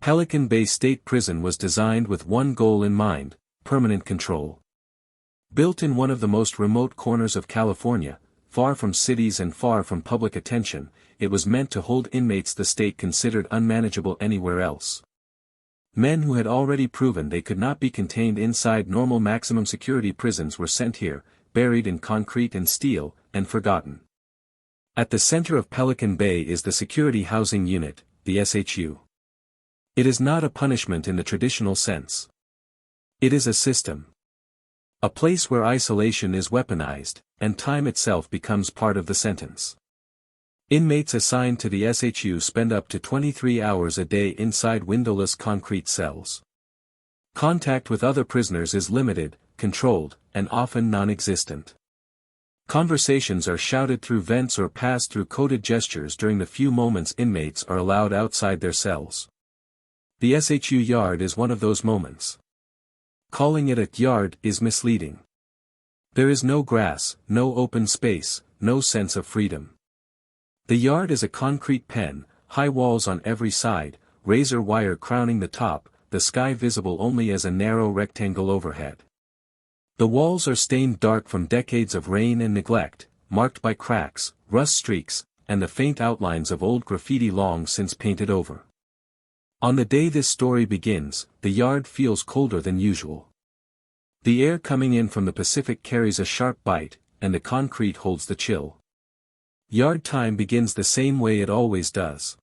Pelican Bay State Prison was designed with one goal in mind: permanent control. Built in one of the most remote corners of California, far from cities and far from public attention, it was meant to hold inmates the state considered unmanageable anywhere else. Men who had already proven they could not be contained inside normal maximum security prisons were sent here, buried in concrete and steel, and forgotten. At the center of Pelican Bay is the Security Housing Unit, the SHU. It is not a punishment in the traditional sense. It is a system. A place where isolation is weaponized, and time itself becomes part of the sentence. Inmates assigned to the SHU spend up to 23 hours a day inside windowless concrete cells. Contact with other prisoners is limited, controlled, and often non-existent. Conversations are shouted through vents or passed through coded gestures during the few moments inmates are allowed outside their cells. The SHU yard is one of those moments. Calling it a yard is misleading. There is no grass, no open space, no sense of freedom. The yard is a concrete pen, high walls on every side, razor wire crowning the top, the sky visible only as a narrow rectangle overhead. The walls are stained dark from decades of rain and neglect, marked by cracks, rust streaks, and the faint outlines of old graffiti long since painted over. On the day this story begins, the yard feels colder than usual. The air coming in from the Pacific carries a sharp bite, and the concrete holds the chill. Yard time begins the same way it always does.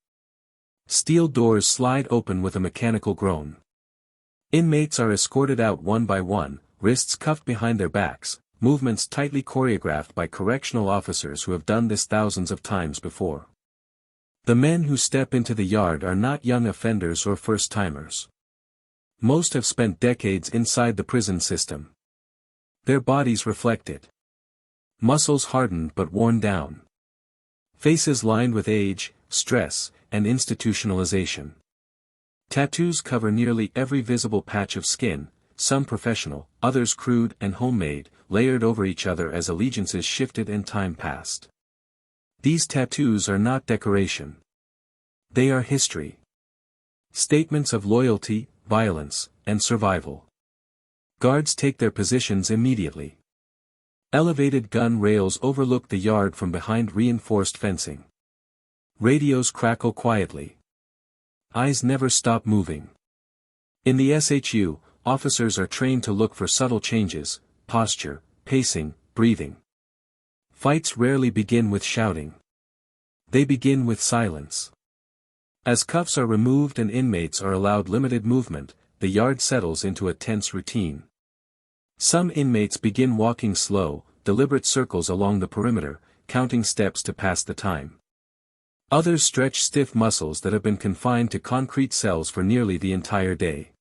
Steel doors slide open with a mechanical groan. Inmates are escorted out one by one, wrists cuffed behind their backs, movements tightly choreographed by correctional officers who have done this thousands of times before. The men who step into the yard are not young offenders or first-timers. Most have spent decades inside the prison system. Their bodies reflect it. Muscles hardened but worn down. Faces lined with age, stress, and institutionalization. Tattoos cover nearly every visible patch of skin, some professional, others crude and homemade, layered over each other as allegiances shifted and time passed. These tattoos are not decoration. They are history. Statements of loyalty, violence, and survival. Guards take their positions immediately. Elevated gun rails overlook the yard from behind reinforced fencing. Radios crackle quietly. Eyes never stop moving. In the SHU, officers are trained to look for subtle changes: posture, pacing, breathing. Fights rarely begin with shouting. They begin with silence. As cuffs are removed and inmates are allowed limited movement, the yard settles into a tense routine. Some inmates begin walking slow, deliberate circles along the perimeter, counting steps to pass the time. Others stretch stiff muscles that have been confined to concrete cells for nearly the entire day.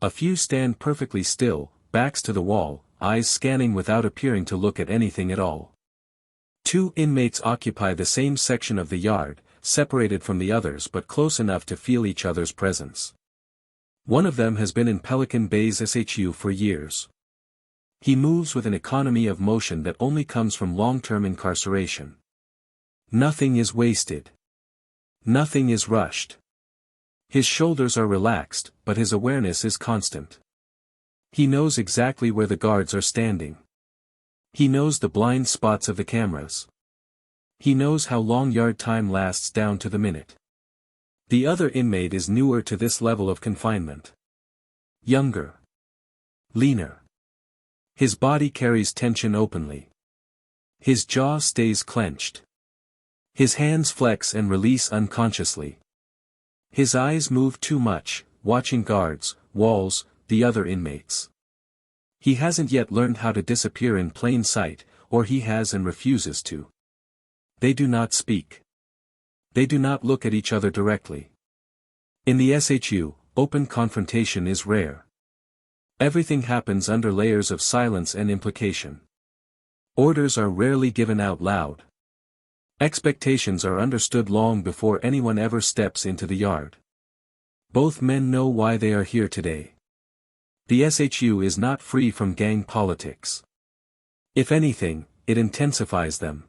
A few stand perfectly still, backs to the wall, eyes scanning without appearing to look at anything at all. 2 inmates occupy the same section of the yard, separated from the others but close enough to feel each other's presence. One of them has been in Pelican Bay's SHU for years. He moves with an economy of motion that only comes from long-term incarceration. Nothing is wasted. Nothing is rushed. His shoulders are relaxed, but his awareness is constant. He knows exactly where the guards are standing. He knows the blind spots of the cameras. He knows how long yard time lasts down to the minute. The other inmate is newer to this level of confinement. Younger. Leaner. His body carries tension openly. His jaw stays clenched. His hands flex and release unconsciously. His eyes move too much, watching guards, walls, the other inmates. He hasn't yet learned how to disappear in plain sight, or he has and refuses to. They do not speak. They do not look at each other directly. In the SHU, open confrontation is rare. Everything happens under layers of silence and implication. Orders are rarely given out loud. Expectations are understood long before anyone ever steps into the yard. Both men know why they are here today. The SHU is not free from gang politics. If anything, it intensifies them.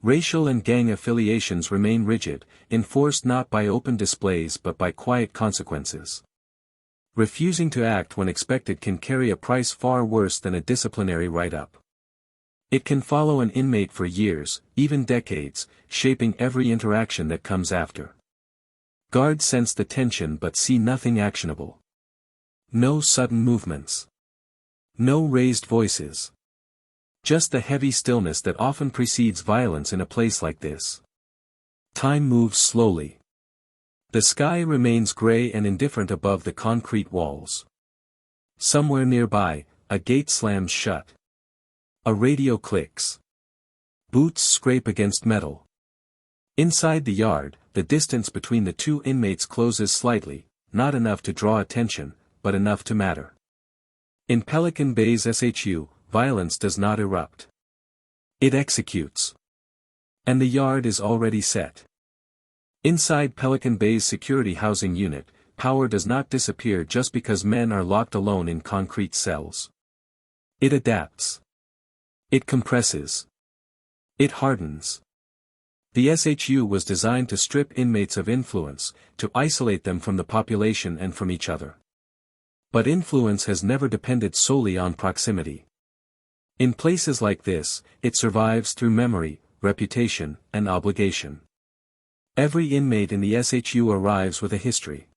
Racial and gang affiliations remain rigid, enforced not by open displays but by quiet consequences. Refusing to act when expected can carry a price far worse than a disciplinary write-up. It can follow an inmate for years, even decades, shaping every interaction that comes after. Guards sense the tension but see nothing actionable. No sudden movements. No raised voices. Just the heavy stillness that often precedes violence in a place like this. Time moves slowly. The sky remains gray and indifferent above the concrete walls. Somewhere nearby, a gate slams shut. A radio clicks. Boots scrape against metal. Inside the yard, the distance between the two inmates closes slightly, not enough to draw attention, but enough to matter. In Pelican Bay's SHU, violence does not erupt. It executes. And the yard is already set. Inside Pelican Bay's security housing unit, power does not disappear just because men are locked alone in concrete cells. It adapts. It compresses. It hardens. The SHU was designed to strip inmates of influence, to isolate them from the population and from each other. But influence has never depended solely on proximity. In places like this, it survives through memory, reputation, and obligation. Every inmate in the SHU arrives with a history.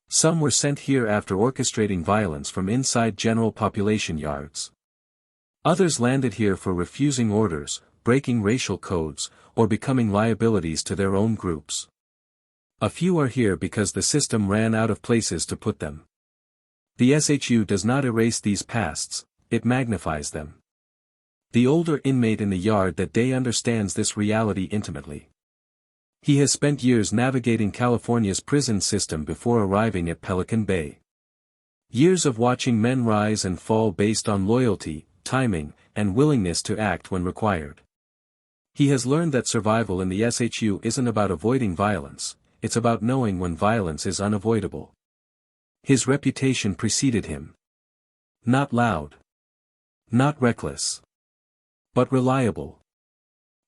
Some were sent here after orchestrating violence from inside general population yards. Others landed here for refusing orders, breaking racial codes, or becoming liabilities to their own groups. A few are here because the system ran out of places to put them. The SHU does not erase these pasts, it magnifies them. The older inmate in the yard that day understands this reality intimately. He has spent years navigating California's prison system before arriving at Pelican Bay. Years of watching men rise and fall based on loyalty, timing, and willingness to act when required. He has learned that survival in the SHU isn't about avoiding violence, it's about knowing when violence is unavoidable. His reputation preceded him. Not loud. Not reckless. But reliable.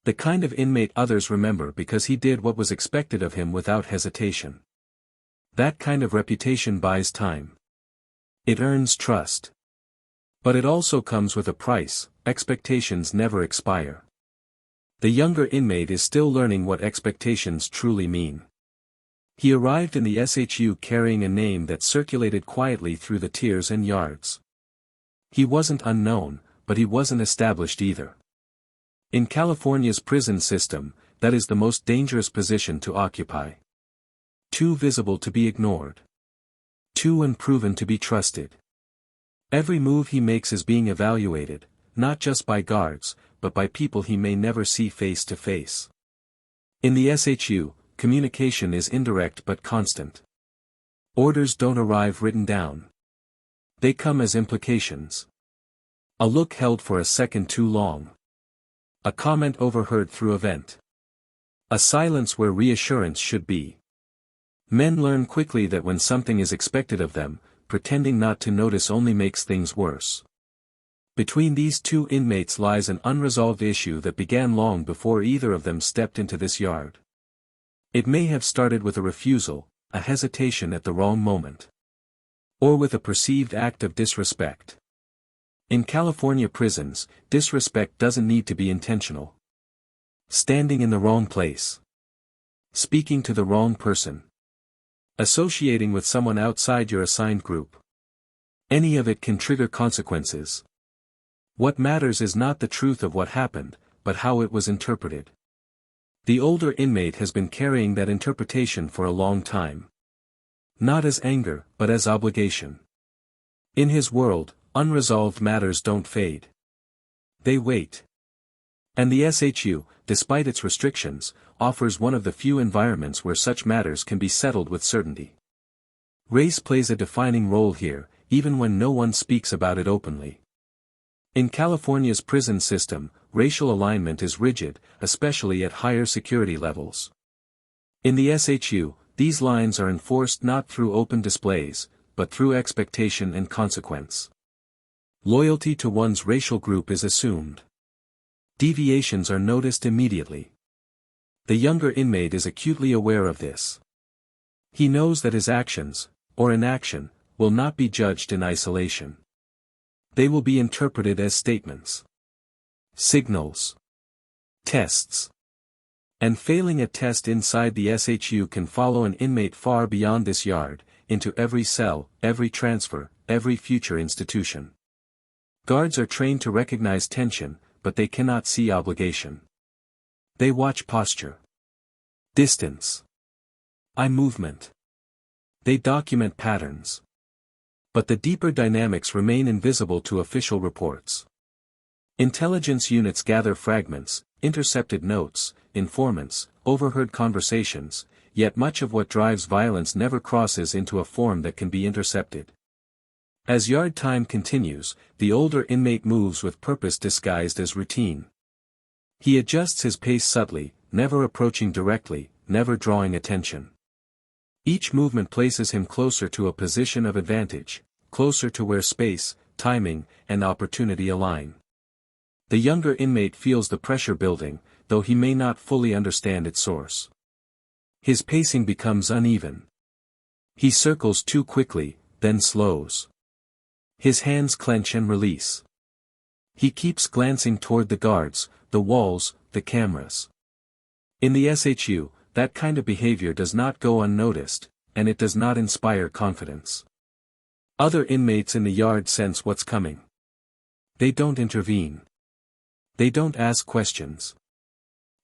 The kind of inmate others remember because he did what was expected of him without hesitation. That kind of reputation buys time. It earns trust. But it also comes with a price, expectations never expire. The younger inmate is still learning what expectations truly mean. He arrived in the SHU carrying a name that circulated quietly through the tiers and yards. He wasn't unknown, but he wasn't established either. In California's prison system, that is the most dangerous position to occupy. Too visible to be ignored. Too unproven to be trusted. Every move he makes is being evaluated, not just by guards, but by people he may never see face to face. In the SHU, communication is indirect but constant. Orders don't arrive written down. They come as implications. A look held for a second too long. A comment overheard through a vent. A silence where reassurance should be. Men learn quickly that when something is expected of them, pretending not to notice only makes things worse. Between these two inmates lies an unresolved issue that began long before either of them stepped into this yard. It may have started with a refusal, a hesitation at the wrong moment. Or with a perceived act of disrespect. In California prisons, disrespect doesn't need to be intentional. Standing in the wrong place. Speaking to the wrong person. Associating with someone outside your assigned group. Any of it can trigger consequences. What matters is not the truth of what happened, but how it was interpreted. The older inmate has been carrying that interpretation for a long time. Not as anger, but as obligation. In his world, unresolved matters don't fade. They wait. And the SHU, despite its restrictions, offers one of the few environments where such matters can be settled with certainty. Race plays a defining role here, even when no one speaks about it openly. In California's prison system, racial alignment is rigid, especially at higher security levels. In the SHU, these lines are enforced not through open displays, but through expectation and consequence. Loyalty to one's racial group is assumed. Deviations are noticed immediately. The younger inmate is acutely aware of this. He knows that his actions, or inaction, will not be judged in isolation. They will be interpreted as statements, signals, tests. And failing a test inside the SHU can follow an inmate far beyond this yard, into every cell, every transfer, every future institution. Guards are trained to recognize tension, but they cannot see obligation. They watch posture, distance, eye movement. They document patterns. But the deeper dynamics remain invisible to official reports. Intelligence units gather fragments, intercepted notes, informants, overheard conversations, yet much of what drives violence never crosses into a form that can be intercepted. As yard time continues, the older inmate moves with purpose disguised as routine. He adjusts his pace subtly, never approaching directly, never drawing attention. Each movement places him closer to a position of advantage, closer to where space, timing, and opportunity align. The younger inmate feels the pressure building, though he may not fully understand its source. His pacing becomes uneven. He circles too quickly, then slows. His hands clench and release. He keeps glancing toward the guards, the walls, the cameras. In the SHU, that kind of behavior does not go unnoticed, and it does not inspire confidence. Other inmates in the yard sense what's coming. They don't intervene. They don't ask questions.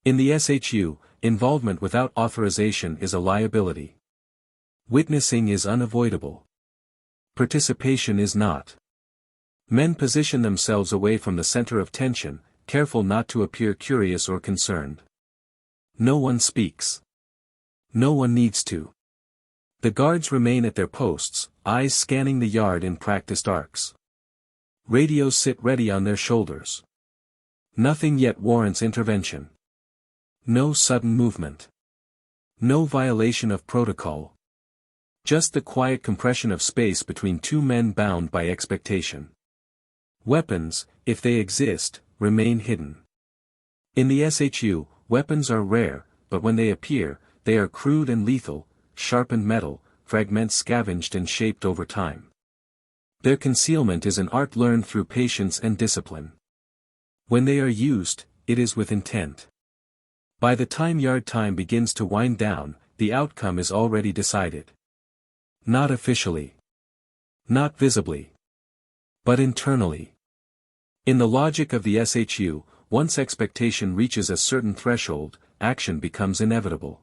In the SHU, involvement without authorization is a liability. Witnessing is unavoidable. Participation is not. Men position themselves away from the center of tension, careful not to appear curious or concerned. No one speaks. No one needs to. The guards remain at their posts, eyes scanning the yard in practiced arcs. Radios sit ready on their shoulders. Nothing yet warrants intervention. No sudden movement. No violation of protocol. Just the quiet compression of space between two men bound by expectation. Weapons, if they exist, remain hidden. In the SHU, weapons are rare, but when they appear, they are crude and lethal, sharpened metal, fragments scavenged and shaped over time. Their concealment is an art learned through patience and discipline. When they are used, it is with intent. By the time yard time begins to wind down, the outcome is already decided. Not officially. Not visibly. But internally. In the logic of the SHU, once expectation reaches a certain threshold, action becomes inevitable.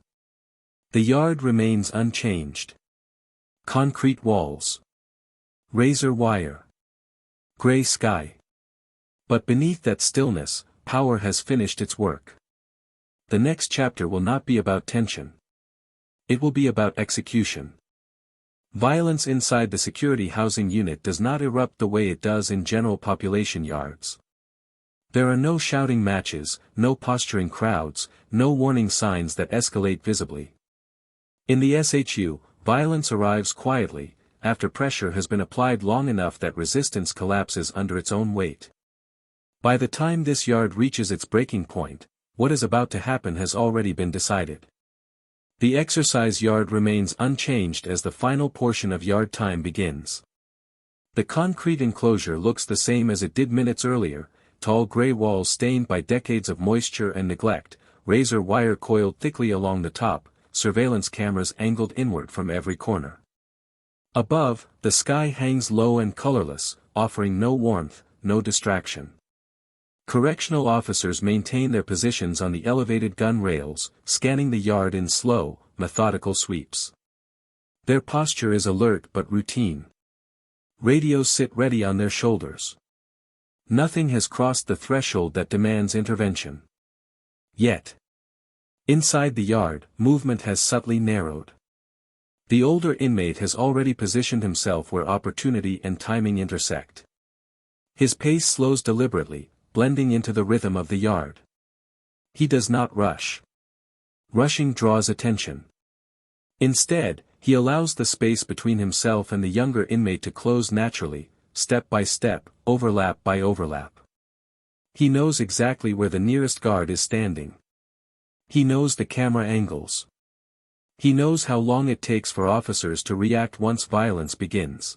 The yard remains unchanged. Concrete walls. Razor wire. Gray sky. But beneath that stillness, power has finished its work. The next chapter will not be about tension. It will be about execution. Violence inside the security housing unit does not erupt the way it does in general population yards. There are no shouting matches, no posturing crowds, no warning signs that escalate visibly. In the SHU, violence arrives quietly, after pressure has been applied long enough that resistance collapses under its own weight. By the time this yard reaches its breaking point, what is about to happen has already been decided. The exercise yard remains unchanged as the final portion of yard time begins. The concrete enclosure looks the same as it did minutes earlier, tall gray walls stained by decades of moisture and neglect, razor wire coiled thickly along the top, surveillance cameras angled inward from every corner. Above, the sky hangs low and colorless, offering no warmth, no distraction. Correctional officers maintain their positions on the elevated gun rails, scanning the yard in slow, methodical sweeps. Their posture is alert but routine. Radios sit ready on their shoulders. Nothing has crossed the threshold that demands intervention. Yet. Inside the yard, movement has subtly narrowed. The older inmate has already positioned himself where opportunity and timing intersect. His pace slows deliberately, blending into the rhythm of the yard. He does not rush. Rushing draws attention. Instead, he allows the space between himself and the younger inmate to close naturally, step by step, overlap by overlap. He knows exactly where the nearest guard is standing. He knows the camera angles. He knows how long it takes for officers to react once violence begins.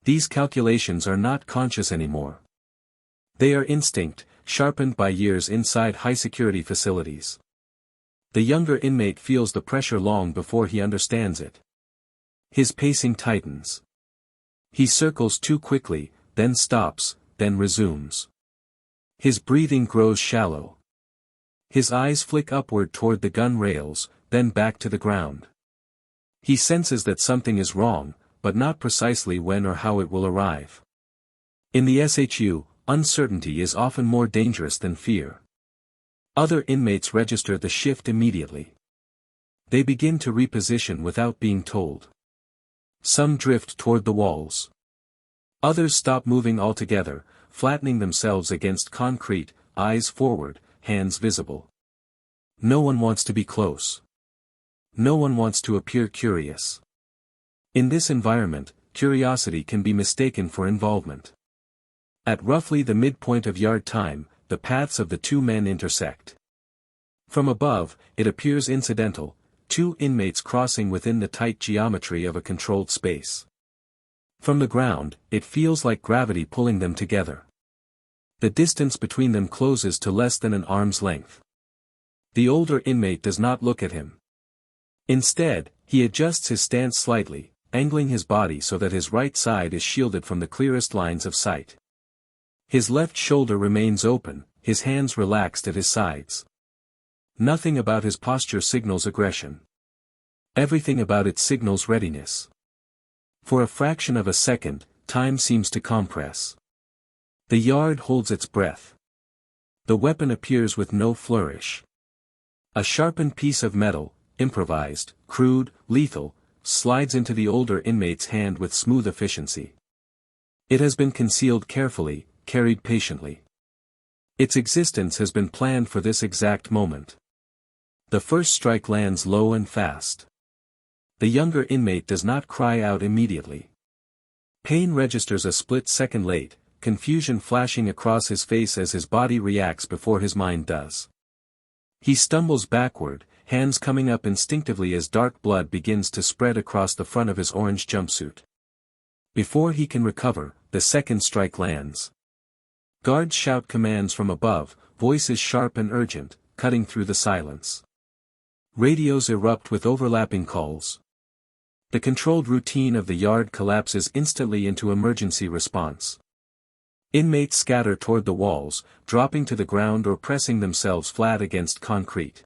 These calculations are not conscious anymore. They are instinct, sharpened by years inside high-security facilities. The younger inmate feels the pressure long before he understands it. His pacing tightens. He circles too quickly, then stops, then resumes. His breathing grows shallow. His eyes flick upward toward the gun rails, then back to the ground. He senses that something is wrong, but not precisely when or how it will arrive. In the SHU, uncertainty is often more dangerous than fear. Other inmates register the shift immediately. They begin to reposition without being told. Some drift toward the walls. Others stop moving altogether, flattening themselves against concrete, eyes forward, hands visible. No one wants to be close. No one wants to appear curious. In this environment, curiosity can be mistaken for involvement. At roughly the midpoint of yard time, the paths of the two men intersect. From above, it appears incidental, two inmates crossing within the tight geometry of a controlled space. From the ground, it feels like gravity pulling them together. The distance between them closes to less than an arm's length. The older inmate does not look at him. Instead, he adjusts his stance slightly, angling his body so that his right side is shielded from the clearest lines of sight. His left shoulder remains open, his hands relaxed at his sides. Nothing about his posture signals aggression. Everything about it signals readiness. For a fraction of a second, time seems to compress. The yard holds its breath. The weapon appears with no flourish. A sharpened piece of metal, improvised, crude, lethal, slides into the older inmate's hand with smooth efficiency. It has been concealed carefully, carried patiently. Its existence has been planned for this exact moment. The first strike lands low and fast. The younger inmate does not cry out immediately. Pain registers a split second late, confusion flashing across his face as his body reacts before his mind does. He stumbles backward, hands coming up instinctively as dark blood begins to spread across the front of his orange jumpsuit. Before he can recover, the second strike lands. Guards shout commands from above, voices sharp and urgent, cutting through the silence. Radios erupt with overlapping calls. The controlled routine of the yard collapses instantly into emergency response. Inmates scatter toward the walls, dropping to the ground or pressing themselves flat against concrete.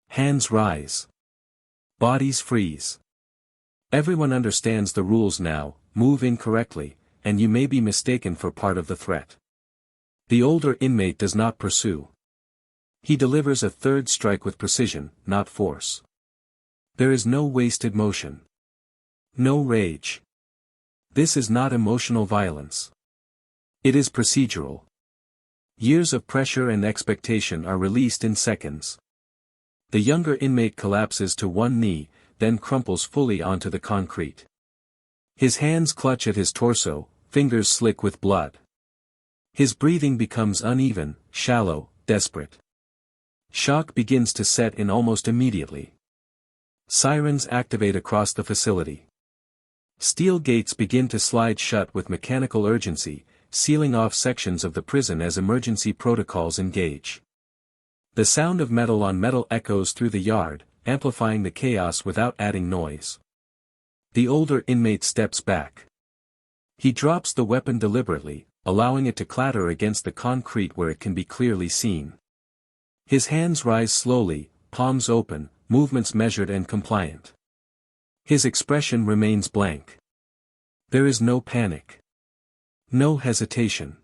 Hands rise. Bodies freeze. Everyone understands the rules now: move incorrectly, and you may be mistaken for part of the threat. The older inmate does not pursue. He delivers a third strike with precision, not force. There is no wasted motion. No rage. This is not emotional violence. It is procedural. Years of pressure and expectation are released in seconds. The younger inmate collapses to one knee, then crumples fully onto the concrete. His hands clutch at his torso, fingers slick with blood. His breathing becomes uneven, shallow, desperate. Shock begins to set in almost immediately. Sirens activate across the facility. Steel gates begin to slide shut with mechanical urgency, sealing off sections of the prison as emergency protocols engage. The sound of metal on metal echoes through the yard, amplifying the chaos without adding noise. The older inmate steps back. He drops the weapon deliberately, allowing it to clatter against the concrete where it can be clearly seen. His hands rise slowly, palms open, movements measured and compliant. His expression remains blank. There is no panic. No hesitation.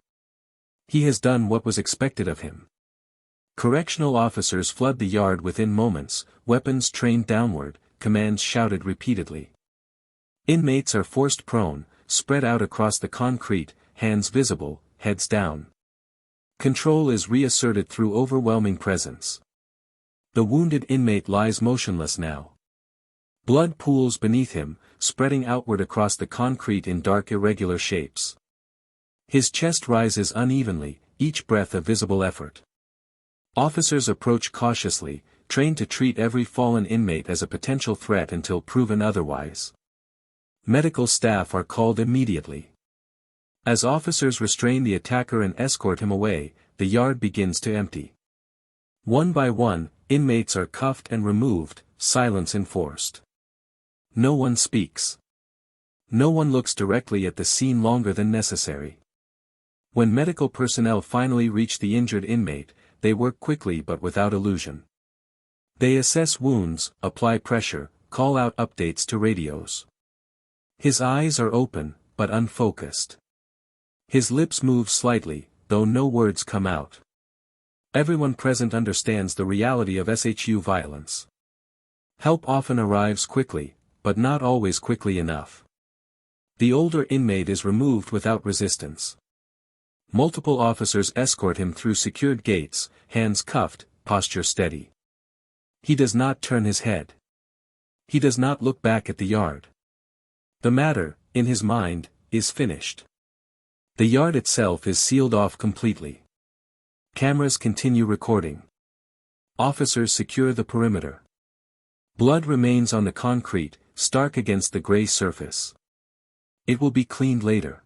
He has done what was expected of him. Correctional officers flood the yard within moments, weapons trained downward, commands shouted repeatedly. Inmates are forced prone, spread out across the concrete, hands visible, heads down. Control is reasserted through overwhelming presence. The wounded inmate lies motionless now. Blood pools beneath him, spreading outward across the concrete in dark irregular shapes. His chest rises unevenly, each breath a visible effort. Officers approach cautiously, trained to treat every fallen inmate as a potential threat until proven otherwise. Medical staff are called immediately. As officers restrain the attacker and escort him away, the yard begins to empty. One by one, inmates are cuffed and removed, silence enforced. No one speaks. No one looks directly at the scene longer than necessary. When medical personnel finally reach the injured inmate, they work quickly but without illusion. They assess wounds, apply pressure, call out updates to radios. His eyes are open, but unfocused. His lips move slightly, though no words come out. Everyone present understands the reality of SHU violence. Help often arrives quickly, but not always quickly enough. The older inmate is removed without resistance. Multiple officers escort him through secured gates, hands cuffed, posture steady. He does not turn his head. He does not look back at the yard. The matter, in his mind, is finished. The yard itself is sealed off completely. Cameras continue recording. Officers secure the perimeter. Blood remains on the concrete, stark against the gray surface. It will be cleaned later.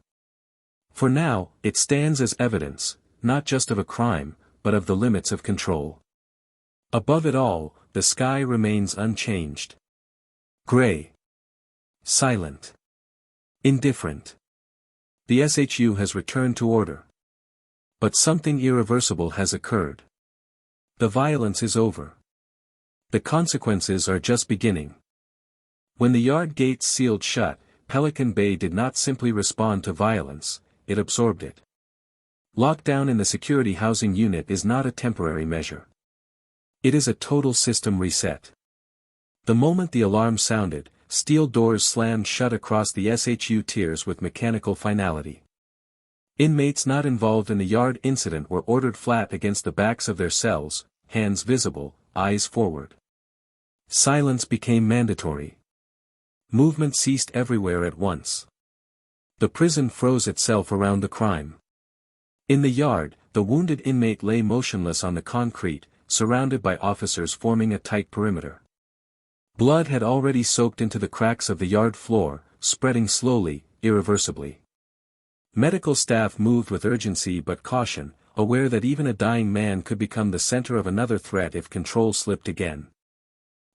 For now, it stands as evidence, not just of a crime, but of the limits of control. Above it all, the sky remains unchanged. Gray. Silent. Indifferent. The SHU has returned to order. But something irreversible has occurred. The violence is over. The consequences are just beginning. When the yard gates sealed shut, Pelican Bay did not simply respond to violence, it absorbed it. Lockdown in the security housing unit is not a temporary measure. It is a total system reset. The moment the alarm sounded, steel doors slammed shut across the SHU tiers with mechanical finality. Inmates not involved in the yard incident were ordered flat against the backs of their cells, hands visible, eyes forward. Silence became mandatory. Movement ceased everywhere at once. The prison froze itself around the crime. In the yard, the wounded inmate lay motionless on the concrete, surrounded by officers forming a tight perimeter. Blood had already soaked into the cracks of the yard floor, spreading slowly, irreversibly. Medical staff moved with urgency but caution, aware that even a dying man could become the center of another threat if control slipped again.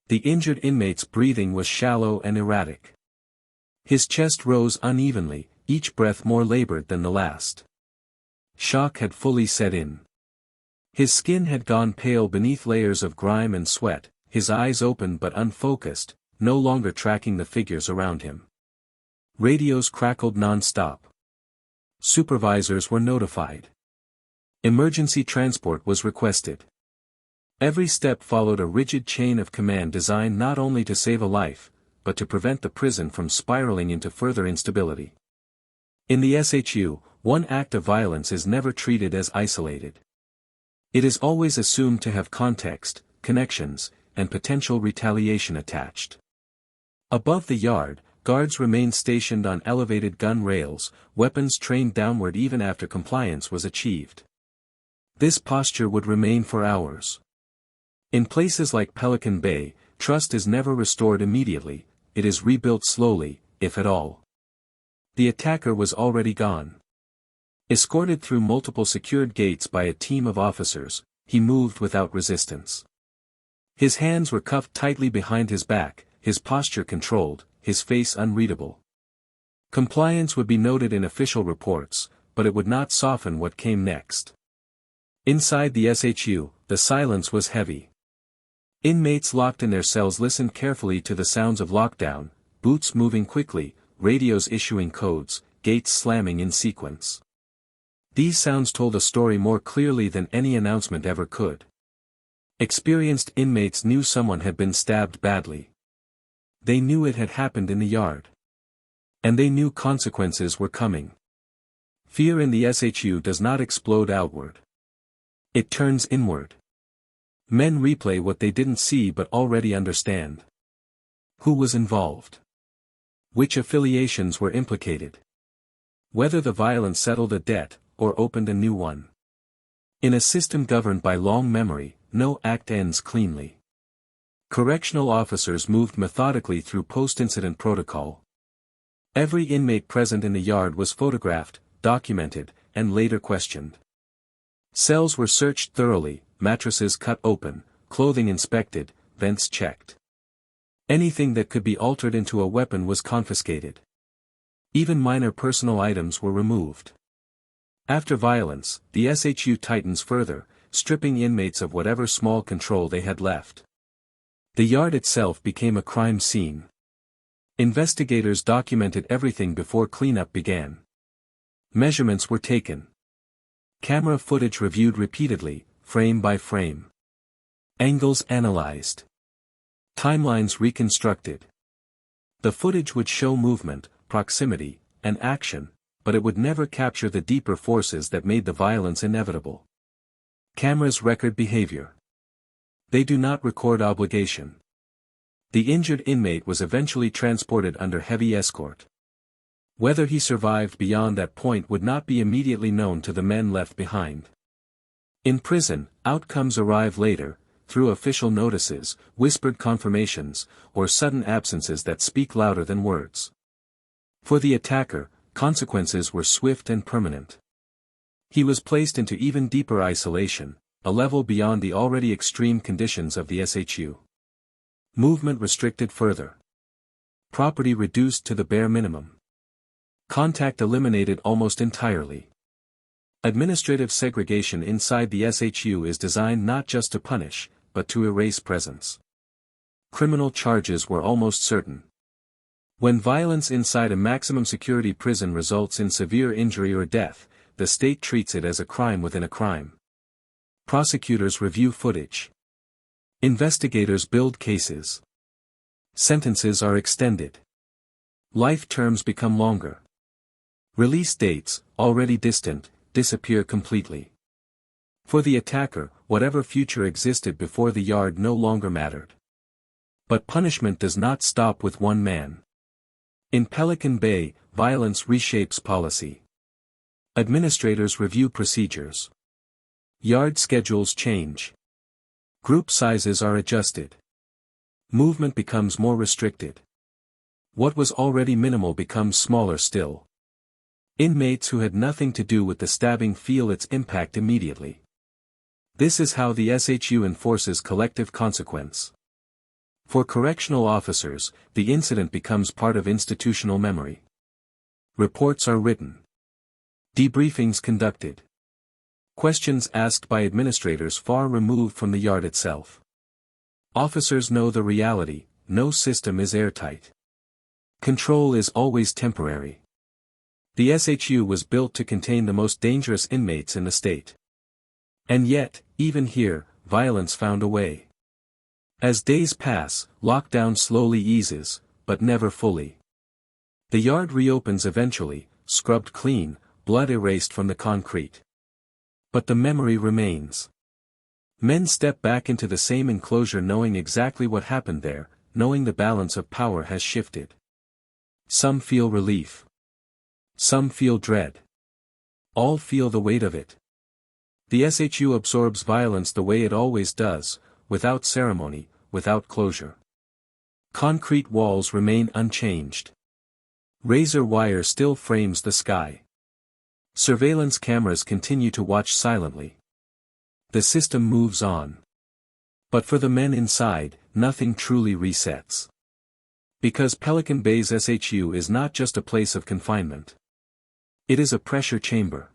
The injured inmate's breathing was shallow and erratic. His chest rose unevenly, each breath more labored than the last. Shock had fully set in. His skin had gone pale beneath layers of grime and sweat, his eyes open but unfocused, no longer tracking the figures around him. Radios crackled non-stop. Supervisors were notified. Emergency transport was requested. Every step followed a rigid chain of command designed not only to save a life, but to prevent the prison from spiraling into further instability. In the SHU, one act of violence is never treated as isolated. It is always assumed to have context, connections, and potential retaliation attached. Above the yard, guards remained stationed on elevated gun rails, weapons trained downward even after compliance was achieved. This posture would remain for hours. In places like Pelican Bay, trust is never restored immediately, it is rebuilt slowly, if at all. The attacker was already gone. Escorted through multiple secured gates by a team of officers, he moved without resistance. His hands were cuffed tightly behind his back, his posture controlled, his face unreadable. Compliance would be noted in official reports, but it would not soften what came next. Inside the SHU, the silence was heavy. Inmates locked in their cells listened carefully to the sounds of lockdown, boots moving quickly, radios issuing codes, gates slamming in sequence. These sounds told a story more clearly than any announcement ever could. Experienced inmates knew someone had been stabbed badly. They knew it had happened in the yard. And they knew consequences were coming. Fear in the SHU does not explode outward. It turns inward. Men replay what they didn't see but already understand. Who was involved? Which affiliations were implicated? Whether the violence settled a debt, or opened a new one. In a system governed by long memory, no act ends cleanly. Correctional officers moved methodically through post-incident protocol. Every inmate present in the yard was photographed, documented, and later questioned. Cells were searched thoroughly, mattresses cut open, clothing inspected, vents checked. Anything that could be altered into a weapon was confiscated. Even minor personal items were removed. After violence, the SHU tightens further, stripping inmates of whatever small control they had left. The yard itself became a crime scene. Investigators documented everything before cleanup began. Measurements were taken. Camera footage reviewed repeatedly, frame by frame. Angles analyzed. Timelines reconstructed. The footage would show movement, proximity, and action, but it would never capture the deeper forces that made the violence inevitable. Cameras record behavior. They do not record obligation. The injured inmate was eventually transported under heavy escort. Whether he survived beyond that point would not be immediately known to the men left behind. In prison, outcomes arrive later, through official notices, whispered confirmations, or sudden absences that speak louder than words. For the attacker, consequences were swift and permanent. He was placed into even deeper isolation, a level beyond the already extreme conditions of the SHU. Movement restricted further. Property reduced to the bare minimum. Contact eliminated almost entirely. Administrative segregation inside the SHU is designed not just to punish, but to erase presence. Criminal charges were almost certain. When violence inside a maximum security prison results in severe injury or death, the state treats it as a crime within a crime. Prosecutors review footage. Investigators build cases. Sentences are extended. Life terms become longer. Release dates, already distant, disappear completely. For the attacker, whatever future existed before the yard no longer mattered. But punishment does not stop with one man. In Pelican Bay, violence reshapes policy. Administrators review procedures. Yard schedules change. Group sizes are adjusted. Movement becomes more restricted. What was already minimal becomes smaller still. Inmates who had nothing to do with the stabbing feel its impact immediately. This is how the SHU enforces collective consequence. For correctional officers, the incident becomes part of institutional memory. Reports are written. Debriefings conducted. Questions asked by administrators far removed from the yard itself. Officers know the reality, no system is airtight. Control is always temporary. The SHU was built to contain the most dangerous inmates in the state. And yet, even here, violence found a way. As days pass, lockdown slowly eases, but never fully. The yard reopens eventually, scrubbed clean, blood erased from the concrete. But the memory remains. Men step back into the same enclosure knowing exactly what happened there, knowing the balance of power has shifted. Some feel relief. Some feel dread. All feel the weight of it. The SHU absorbs violence the way it always does, without ceremony, without closure. Concrete walls remain unchanged. Razor wire still frames the sky. Surveillance cameras continue to watch silently. The system moves on. But for the men inside, nothing truly resets. Because Pelican Bay's SHU is not just a place of confinement. It is a pressure chamber.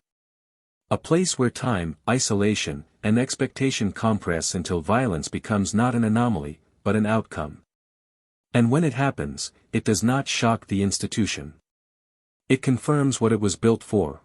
A place where time, isolation, and expectation compress until violence becomes not an anomaly, but an outcome. And when it happens, it does not shock the institution. It confirms what it was built for.